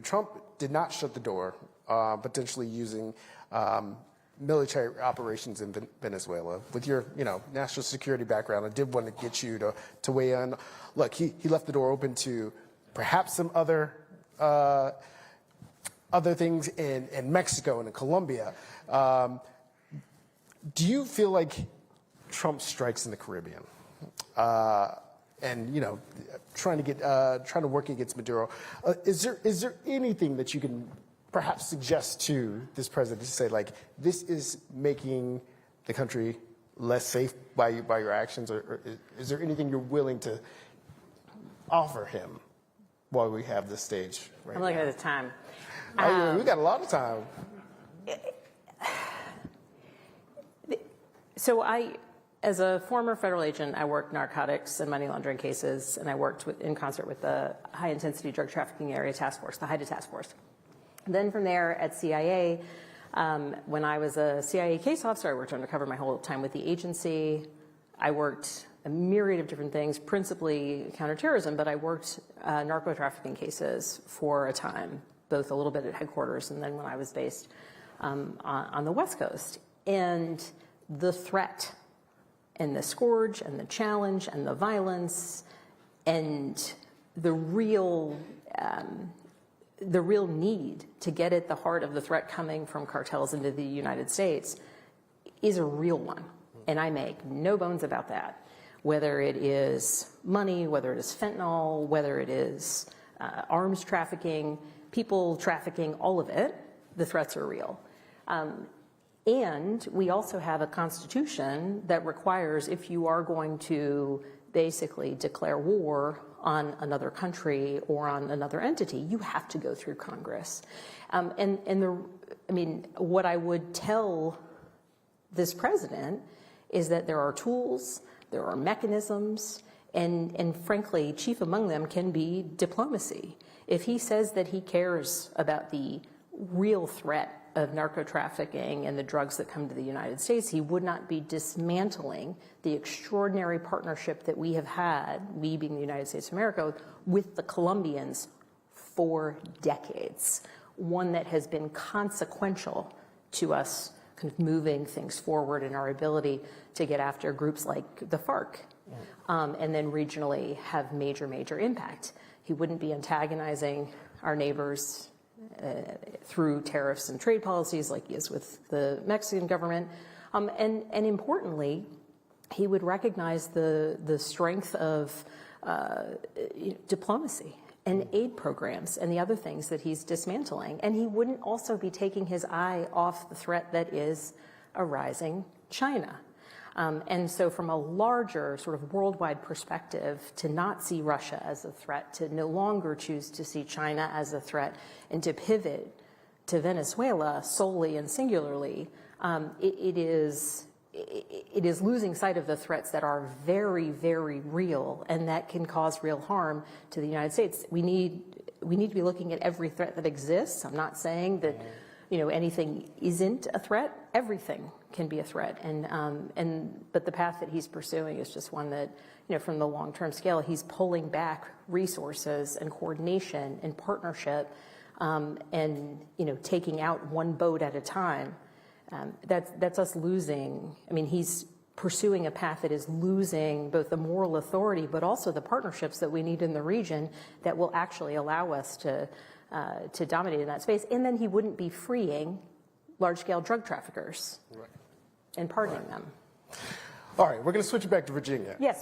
Trump did not shut the door, potentially using military operations in Venezuela. With your, national security background, I did want to get you to weigh in. Look, he left the door open to perhaps some other things in Mexico and in Colombia. Do you feel like Trump strikes in the Caribbean? And trying to work against Maduro. Is there anything that you can perhaps suggest to this president to say, like, this is making the country less safe by your actions, or is there anything you're willing to offer him while we have this stage right I'm looking at the time. We got a lot of time. So as a former federal agent, I worked narcotics and money laundering cases, and I worked in concert with the High Intensity Drug Trafficking Area Task Force, the HIDTA Task Force. Then from there at CIA, when I was a CIA case officer, I worked undercover my whole time with the agency. I worked a myriad of different things, principally counterterrorism, but I worked narco trafficking cases for a time, both a little bit at headquarters and then when I was based on the West Coast. And the threat and the scourge and the challenge and the violence and the real need to get at the heart of the threat coming from cartels into the United States is a real one. And I make no bones about that. Whether it is money, whether it is fentanyl, whether it is arms trafficking, people trafficking, all of it, the threats are real. And we also have a constitution that requires, if you are going to basically declare war on another country or on another entity, you have to go through Congress. What I would tell this president is that there are tools, there are mechanisms, and frankly, chief among them can be diplomacy. If he says that he cares about the real threat of narco trafficking and the drugs that come to the United States, he would not be dismantling the extraordinary partnership that we have had, we being the United States of America, with the Colombians for decades. One that has been consequential to us kind of moving things forward in our ability to get after groups like the FARC, and then regionally have major, major impact. He wouldn't be antagonizing our neighbors through tariffs and trade policies like he is with the Mexican government. And importantly, he would recognize the strength of diplomacy and aid programs and the other things that he's dismantling. And he wouldn't also be taking his eye off the threat that is a rising China. And so from a larger sort of worldwide perspective, to not see Russia as a threat, to no longer choose to see China as a threat, and to pivot to Venezuela solely and singularly, it is losing sight of the threats that are very, very real and that can cause real harm to the United States. We need to be looking at every threat that exists. I'm not saying that anything isn't a threat. Everything can be a threat, but the path that he's pursuing is just one that, from the long-term scale, he's pulling back resources and coordination and partnership, and taking out one boat at a time. That's us losing. He's pursuing a path that is losing both the moral authority, but also the partnerships that we need in the region that will actually allow us to dominate in that space. And then he wouldn't be freeing large-scale drug traffickers and pardoning them. All right, we're going to switch it back to Virginia. Yes.